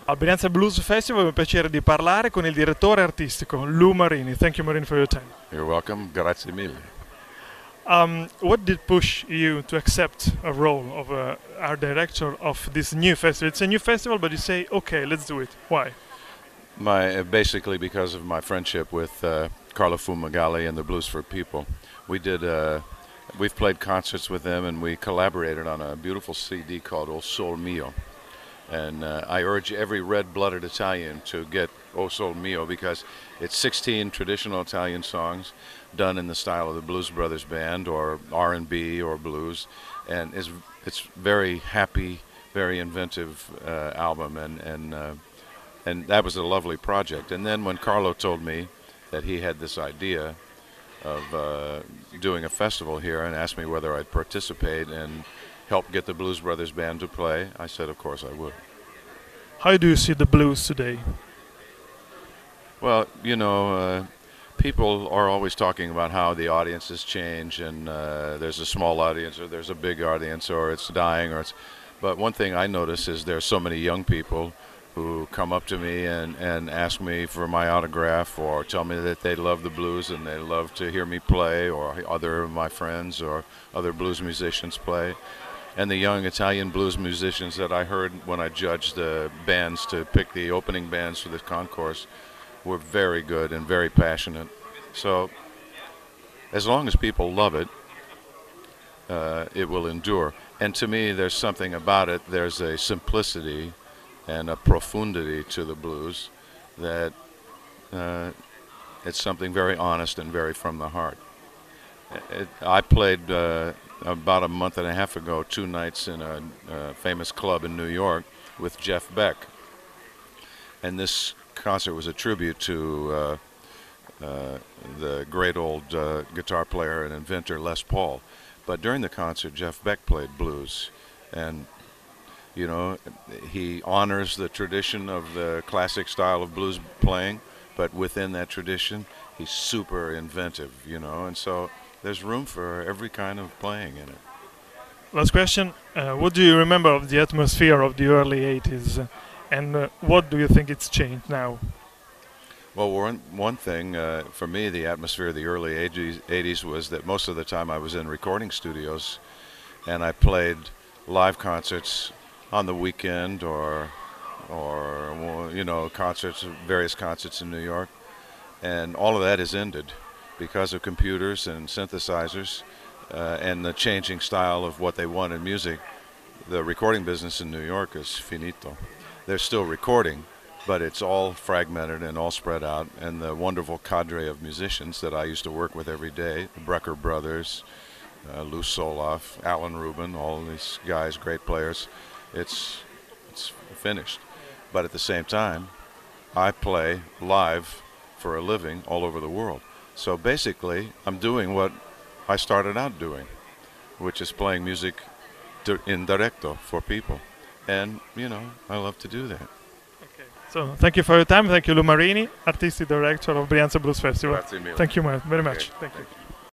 Al Brianza Blues Festival è un piacere di parlare con il direttore artistico, Lou Marini. Thank you, Marini, for your time. You're welcome. Grazie mille. What did push you to accept a role of art director of this new festival? It's a new festival, but you say, okay, let's do it. Why? Basically because of my friendship with Carlo Fumagalli and the Blues for People. We've played concerts with them, and we collaborated on a beautiful CD called O Sol Mio. And I urge every red-blooded Italian to get O Sol Mio, because it's 16 traditional Italian songs done in the style of the Blues Brothers Band or R&B or blues, and it's very happy, very inventive album, and that was a lovely project. And then when Carlo told me that he had this idea of doing a festival here and asked me whether I'd participate and help get the Blues Brothers Band to play, I said of course I would. How do you see the blues today? Well, you know, people are always talking about how the audiences change, and there's a small audience or there's a big audience, or it's dying, but one thing I notice is there's so many young people who come up to me and ask me for my autograph, or tell me that they love the blues and they love to hear me play, or other of my friends or other blues musicians play. And the young Italian blues musicians that I heard when I judged the bands to pick the opening bands for this concourse were very good and very passionate. So as long as people love it, it will endure. And to me, there's something about it. There's a simplicity and a profundity to the blues that it's something very honest and very from the heart. I played about a month and a half ago 2 nights in a famous club in New York with Jeff Beck, and this concert was a tribute to the great old guitar player and inventor Les Paul. But during the concert, Jeff Beck played blues, and you know, he honors the tradition of the classic style of blues playing, but within that tradition, he's super inventive, you know, and so there's room for every kind of playing in it. Last question. What do you remember of the atmosphere of the early 80s, and what do you think it's changed now? Well, one thing, for me, the atmosphere of the early 80s was that most of the time I was in recording studios, and I played live concerts on the weekend, or you know, various concerts in New York, and all of that has ended because of computers and synthesizers and the changing style of what they want in music. The recording business in New York is finito. They're still recording, but it's all fragmented and all spread out, and the wonderful cadre of musicians that I used to work with every day, the Brecker brothers, Lou Soloff, Alan Rubin, all these guys, great players, it's finished. But at the same time, I play live for a living all over the world. So basically, I'm doing what I started out doing, which is playing music in directo for people. And, you know, I love to do that. Okay. So, thank you for your time. Thank you, Lou Marini, Artistic Director of Brianza Blues Festival. Grazie mille. Thank you very much. Okay. Thank you.